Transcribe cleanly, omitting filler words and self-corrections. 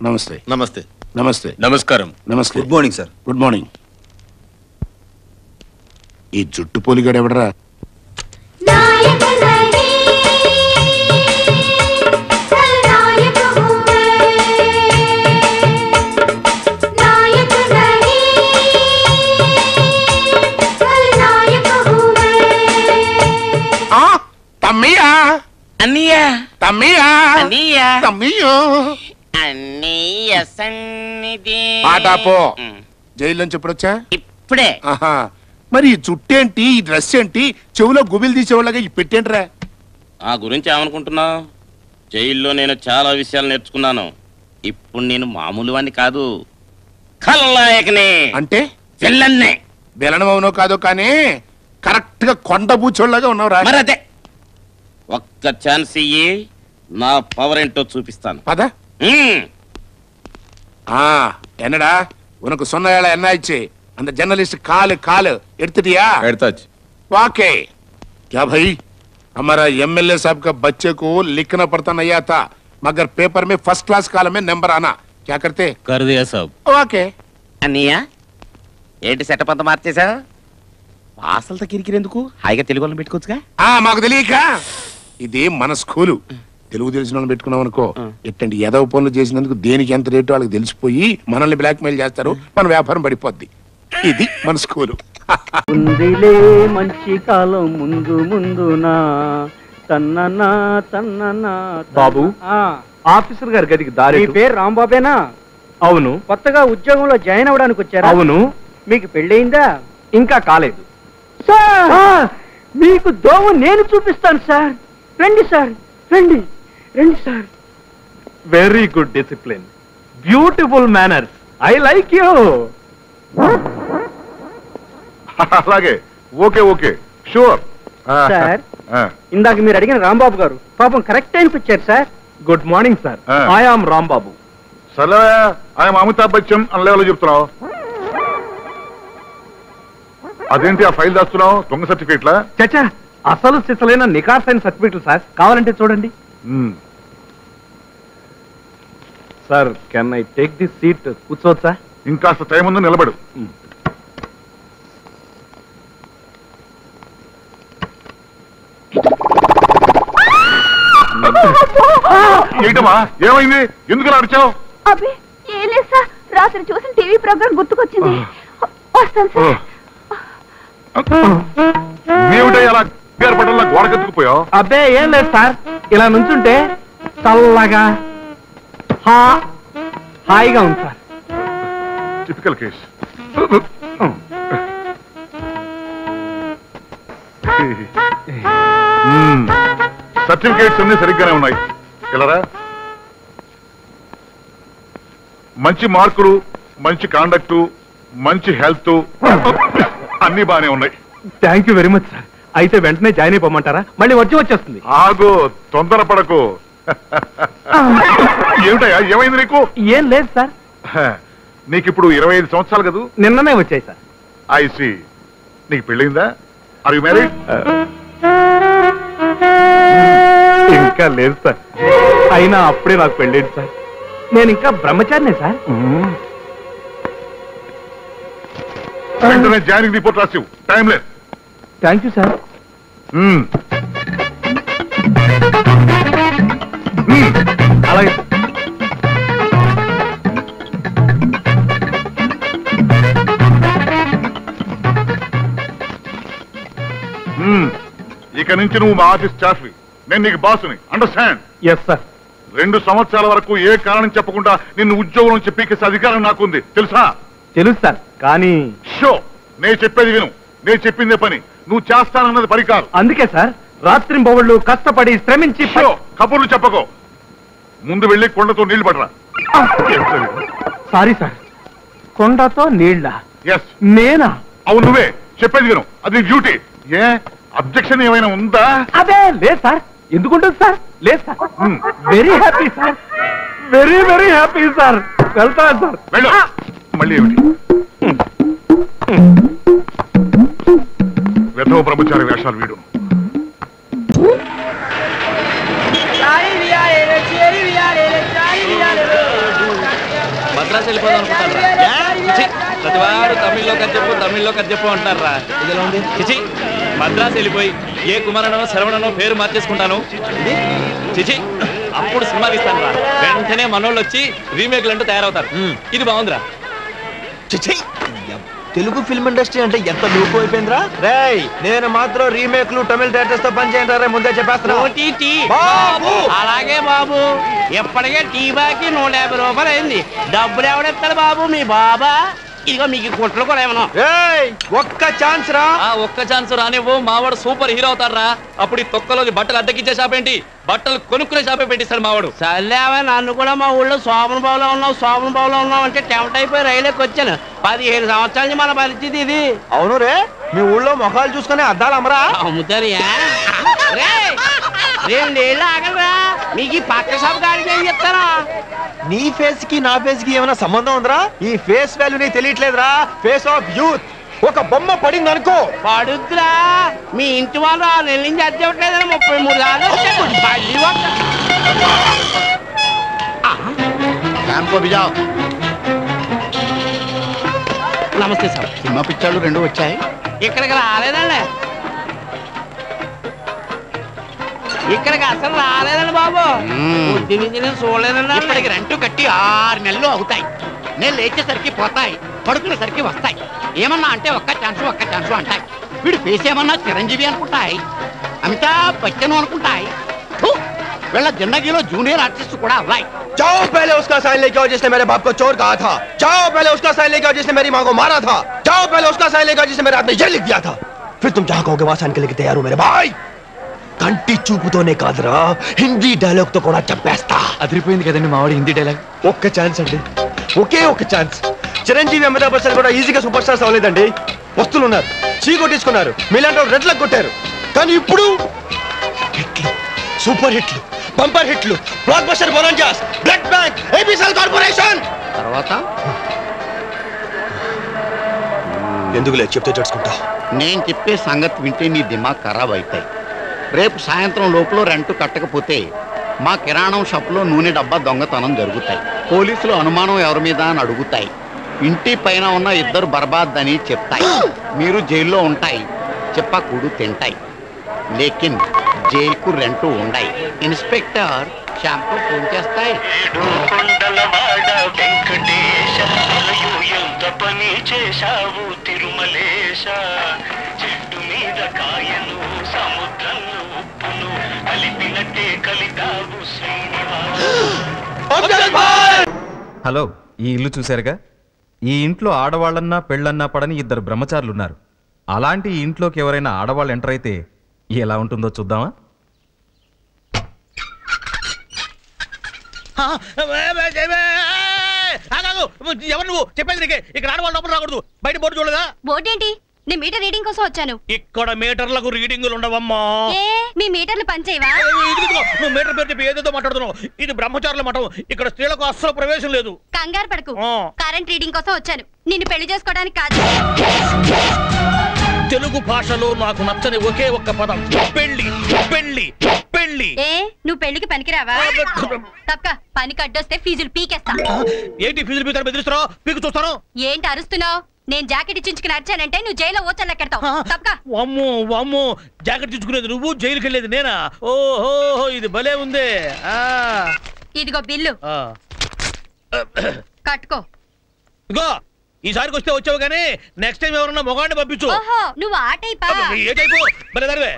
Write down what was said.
నమస్తే. నమస్తే. నమస్తే. నమస్కారం. నమస్తే. Good morning sir. Good morning. ఈ జుట్టు పోలిగాడు ఎవడరా? తమ్మియా అన్నయ్యా తమ్మియా అన్నయ్యా తమ్మియో అన్నయ్య సన్నిధి ఆటాపో. జైలు నుంచి ఎప్పుడొచ్చా? ఇప్పుడే. ఆహా, మరి ఈ జుట్టేంటి, ఈ డ్రెస్ ఏంటి, చెవులో గుబిలు తీసేవాళ్ళగా ఈ పెట్టేంట్రా? ఆ గురించి ఏమనుకుంటున్నావు? జైల్లో నేను చాలా విషయాలు నేర్చుకున్నాను. ఇప్పుడు నేను మామూలు వాణ్ణి కాదు, ఖల్నాయకుని. అంటే విల్లన్నే. బెలనమవునో కాదో కానీ కరెక్ట్ గా కొండ బూచోళ్ళగా ఉన్నావురా. మరి అదే, ఒక్క ఛాన్స్ ఇయ్యి, నా పవర్ ఏంటో చూపిస్తాను. పద. என்னடா உனக்கு சொன்ன வேலை என்ன ஆயிடுச்சு? அந்த जर्नलिस्ट काल काल எடுத்துட்டியா? எடுத்தாச்சு. वाकई क्या भाई, हमारा एमएलए साहब का बच्चे को लिखना पड़ता नहीं आता, मगर पेपर में फर्स्ट क्लास कॉलम में नंबर आना, क्या करते? कर दिया साहब. ఓకే. అన్నయ్య ఏంటి సెటప్ అంతా మార్చేసా? వాసలతో కిరికిరెందుకు, హాయిగా తెలుగు వాళ్ళని పెట్టుకోవచ్చుగా. మాకు తెలియక ఇది మన స్కూలు, తెలుగు తెలిసిన వాళ్ళని పెట్టుకున్నాం అనుకో, ఎట్టండి ఏదో పనులు చేసినందుకు దేనికి ఎంత రేటు వాళ్ళకి తెలిసిపోయి మనల్ని బ్లాక్ మెయిల్ చేస్తారు, మన వ్యాపారం పడిపోద్ది. ఇది మన స్కూలు. ఉందిలే మంచి కాలం ముందు ముందునా తన్ననా తన్ననా. బాబు, ఆఫీసర్ గారి గదికి దారి. మీ పేరు రాంబాబేనా? అవును. కొత్తగా ఉద్యోగంలో జాయిన్ అవ్వడానికి వచ్చారా? అవును. మీకు పెళ్ళయిందా? ఇంకా కాలేదు. సార్, మీకు దోమ నేను చూపిస్తాను సార్. రండి సార్, రండి రండి sir. Very good discipline, beautiful manners, I like you. అలాగే, ఓకే ఓకే, షూర్. సార్, ఇందాక మీరు అడిగిన రాంబాబు గారు పాపం కరెక్ట్ టైంకి వచ్చారు సార్. Good morning sir. I am Rambabu. సరే, ఆయన అమితాబ్ బచ్చన్ అన్న లెవెల్లో చెప్తున్నావు. అదేంటి ఆ ఫైల్ దాస్తున్నావు? దొంగ సర్టిఫికేట్లా? చచ్చా, అసలు సిసలైన నికార్సైన సర్టిఫికేట్లు సార్, కావాలంటే చూడండి. Sir, can I take this seat? కూర్చోవచ్చా? ఇంకాస్త టైం ఉంది, నిలబడు. ఏంటమ్మా, ఏమైంది? ఎందుకు అరిచావు? అబ్బే ఏం లేదు సార్, రాత్రి చూసిన టీవీ ప్రోగ్రామ్ గుర్తుకొచ్చింది. వస్తాను సార్. నీవుంటే అలా పట్టణంలో గోడకెత్తుకుపోయావు? అబ్బే ఏం లేదు సార్, ఇలా నుంచుంటే చల్లగా హాయిగా ఉంది సార్. Typical case. సర్టిఫికేట్స్ అన్ని సరిగ్గానే ఉన్నాయి. ఇలా మంచి మార్కులు, మంచి కాండక్టు, మంచి హెల్త్ అన్ని బానే ఉన్నాయి. Thank you very much sir. అయితే వెంటనే జాయిన్ అయిపోమంటారా? మళ్ళీ వచ్చేస్తుంది. ఆగో, తొందరపడకు. ఏమిటయ్యా, ఏమైంది నీకు? ఏం లేదు సార్. నీకు ఇప్పుడు 25 సంవత్సరాలు కదా? నిన్ననే వచ్చాయి సార్. ఐసి, నీకు పెళ్ళిందా? Are you married? ఇంకా లేదు సార్. అయినా అప్పుడే నాకు పెళ్ళేది సార్. నేను ఇంకా బ్రహ్మచారినే సార్. వెంటనే జాయినింగ్ రిపోర్ట్ రాసివు, టైం లేదు. Thank you sir. అలాగే. ఇక నుంచి నువ్వు మా ఆఫీస్ స్టాఫ్వి, నేను నీకు బాసుని. అండర్స్టాండ్? Yes sir. 2 సంవత్సరాల వరకు ఏ కారణం చెప్పకుండా నిన్ను ఉద్యోగం నుంచి పీకేసే అధికారం నాకుంది, తెలుసా? తెలుసు సార్, కానీ షో, నేను చెప్పేది విను. నేను చెప్పిందే పని, నువ్వు చేస్తానన్నది పని కాదు. అందుకే సార్ రాత్రింబవళ్ళు కష్టపడి శ్రమించి. కబుర్లు చెప్పకో, ముందు వెళ్ళి కొండతో నీళ్లు పడరా. సారీ సార్, కొండతో నీళ్ళ? ఎస్. నేనా? అవును, నువ్వే. చెప్పేది విను, అది డ్యూటీ. ఏ అబ్జెక్షన్ ఏమైనా ఉందా? అదే లేదు సార్. ఎందుకుంటుంది సార్? లేదు sir. Very happy sir, very very happy sir. వెళ్తాను సార్. వెళ్ళు. మళ్ళీ ఏమిటి? వెధవ బ్రహ్మచారి వేషాలు వీడు. మద్రాసు వెళ్ళిపోదాం అనుకుంటారా? ప్రతివాడు తమిళ్లో కథ చెప్పు అంటారా? ఇదిలా ఉంది. చిచి, మద్రాసు వెళ్ళిపోయి ఏ కుమారనో శరవణనో పేరు మార్చేసుకుంటాను. చిచి, అప్పుడు సినిమా తీస్తాను రా. వెంటనే మనోళ్ళు వచ్చి రీమేక్లు అంటూ తయారవుతారు. ఇది బాగుందిరా. చిచి, తెలుగు ఫిల్మ్ ఇండస్ట్రీ అంటే ఎంత లూపు అయిపోయిందిరా. రేయ్, నేను మాత్రం రీమేక్లు తమిళ డైరెక్టర్స్ తో పని చేయండి. ముందే చెప్పేస్తున్నా. అలాగే బాబు, ఎప్పటికే టీ బాకి 150 రూపాయలు అయింది. డబ్బులు ఎవడెత్తాడు బాబు? మీ బాబా? ఇదిగో మీకు కుట్లు కూడా ఏమన్నా. ఒక్క ఛాన్స్ రా. ఒక్క ఛాన్స్ రానివ్వు. మావాడు సూపర్ హీరో అవుతారా. అప్పుడు ఈ తొక్కలోకి బట్టలు అద్దెకిచ్చే షాప్ ఏంటి, బట్టలు కొనుక్కునే షాపే పెట్టిస్తాడు మావాడు. సర్లేవా, నన్ను కూడా మా ఊళ్ళో శోభన బావులో ఉన్నావు అంటే టెంప్ట్ అయిపోయి రైలుకి వచ్చాను. 15 సంవత్సరాల నుంచి మన పరిస్థితి ఇది. అవును రే, మీ ఊళ్ళో మొఖాలు చూసుకునే అద్దాలు అమ్మరా? అమ్ముతారియా? 2 ఏళ్ళు ఆగలరా, మీకు ఈ పక్క షాప్ గాడికి ఏం చెప్తారా? నీ ఫేస్ కి నా ఫేస్ కి ఏమైనా సంబంధం ఉందిరా? ఈ ఫేస్ వాల్యూ నీకు తెలియట్లేదురా. Face of youth. ఒక బొమ్మ పడింది అనుకో, పడుద్దురా. మీ ఇంటి వాళ్ళు 6 నెలల నుంచి అద్దె ఇవ్వట్లేదని 33 సార్లు. నమస్తే సార్. సినిమా పిక్చర్లు 2 వచ్చాయి. ఇక్కడికి రాలేదండి, ఇక్కడికి అసలు రాలేదండి బాబు. బుద్ధి నుంచి నేను చూడలేదండి. ఇప్పటికి రెంట్ కట్టి 6 నెలలు అవుతాయి. నేను లేచేసరికి పోతాయి, పడుకునేసరికి వస్తాయి. ఏమన్నా అంటే ఒక్క ఛాన్స్ అంటాయి. వీడు ఫేస్ ఏమన్నా చిరంజీవి అనుకుంటాయి, అమితాబ్ బచ్చన్ అనుకుంటాయి. వీళ్ళ జిందగీలో జూనియర్ ఆర్టిస్ట్ కూడా అవ్వాయి. जाओ पहले उसका साइन लेके आओ जिसने मेरे बाप को चोर कहा था. जाओ पहले उसका साइन लेके आओ जिसने मेरी माँ को मारा था. जाओ पहले उसका साइन लेके आओ जिसने मेरे हाथ में ये लिख दिया था. फिर तुम जहाँ कहोगे वहाँ साइन के लेके तैयार हो मेरे भाई. కంటి చూపుతోనే కాదురా, హిందీ డైలాగ్ తో కూడా చంపేస్తా. అదిరిపోయింది కదండి మావాడు హిందీ డైలాగ్. ఒక్క ఛాన్స్ అండి, ఒకే ఒక్క ఛాన్స్. చిరంజీవి అమితాబ్ బచ్చన్ కూడా ఈజీగా సూపర్ స్టార్స్ అవ్వలేదండి. వస్తువులు ఉన్నారు, చీ కొట్టించుకున్నారు, మీలాంటి రెడ్లకు కొట్టారు. కానీ ఇప్పుడు హిట్లు, సూపర్ హిట్లు, బంపర్ హిట్లు, blockbuster bonanzas, blood bank, ABCL corporation. తర్వాత ఎందుకులే చెప్తే చడుచుకుంటా. నేను చెప్పే సంగతి వింటే నీ దిమాగ్ ఖరాబ్ అవుతాయి. రేపు సాయంత్రం లోపల రెంట్ కట్టకపోతే మా కిరాణం షాపులో నూనె డబ్బా దొంగతనం జరుగుతాయి. పోలీసులు అనుమానం ఎవరి మీద అని అడుగుతాయి. ఇంటి పైన ఉన్న 2 బర్బాద్ అని చెప్తాయి. మీరు జైల్లో ఉంటాయి, చెప్పకూడు తింటాయి. లేకిన్ జైలుకు రెంట్ ఉండాయి. ఇన్స్పెక్టర్ షాంపూ ఫోన్ చేస్తాయి. హలో, ఈ ఇల్లు చూశారుగా? ఈ ఇంట్లో ఆడవాళ్ళన్నా పెళ్ళన్నా పడని 2 బ్రహ్మచారులు ఉన్నారు. అలాంటి ఈ ఇంట్లోకి ఎవరైనా ఆడవాళ్ళు ఎంటర్ అయితే ఎలా ఉంటుందో చూద్దామా? ఎవరు నువ్వు చెప్పేది? నీకే ఇక్కడ ఆడవాళ్ళు లోపల రాకూడదు. బయట బోర్డు చూడదా? బోర్డు ఏంటి? నేను మీటర్ రీడింగ్ కోసం వచ్చాను. ఇక్కడ మీటర్లకు రీడింగులు ఉండవమ్మా. మీ మీటర్లు పనిచేయవా? నువ్వు మీటర్ పేరు చెప్పి ఏదేదో మాట్లాడుతున్నావు. ఇది బ్రహ్మచారుల మఠం, ఇక్కడ స్త్రీలకు అస్సలు ప్రవేశం లేదు. కంగారు పడకు, కరెంట్ రీడింగ్ కోసం వచ్చాను. నిన్ను పెళ్లి చేసుకోవడానికి కాదు. తెలుగు భాషలో నాకు నచ్చని ఒకే ఒక్క పదం పెళ్లి. పెళ్లి పెళ్లి. నువ్వు పెళ్లికి పనికిరావా? తప్ప పని కట్టొస్తే ఫీజులు పీకేస్తా. ఏంటి ఫీజులు పీకుతారు? బెదిరిస్తారో పీకు చూస్తాను. ఏంటి అరుస్తున్నావు? నేను జాకెట్ ఇచ్చించుకుని అరిచానంటే నువ్వు జైల్లో ఓచల్లెక్కెడతావు. తప్పక. వామ్మో, జాకెట్ ఇచ్చుకునేది నువ్వు, జైలుకి వెళ్ళేది నేనా? ఓహో, ఇది భలే ఉంది. ఇదిగో బిల్లు కట్టుకో. ఇగో, ఈసారికి వస్తే వచ్చావు కానీ నెక్స్ట్ టైం ఎవరన్నా మొగాడిని పంపించు. నువ్వు ఆ టైపా? ఏ టైపు? భలే దానివే.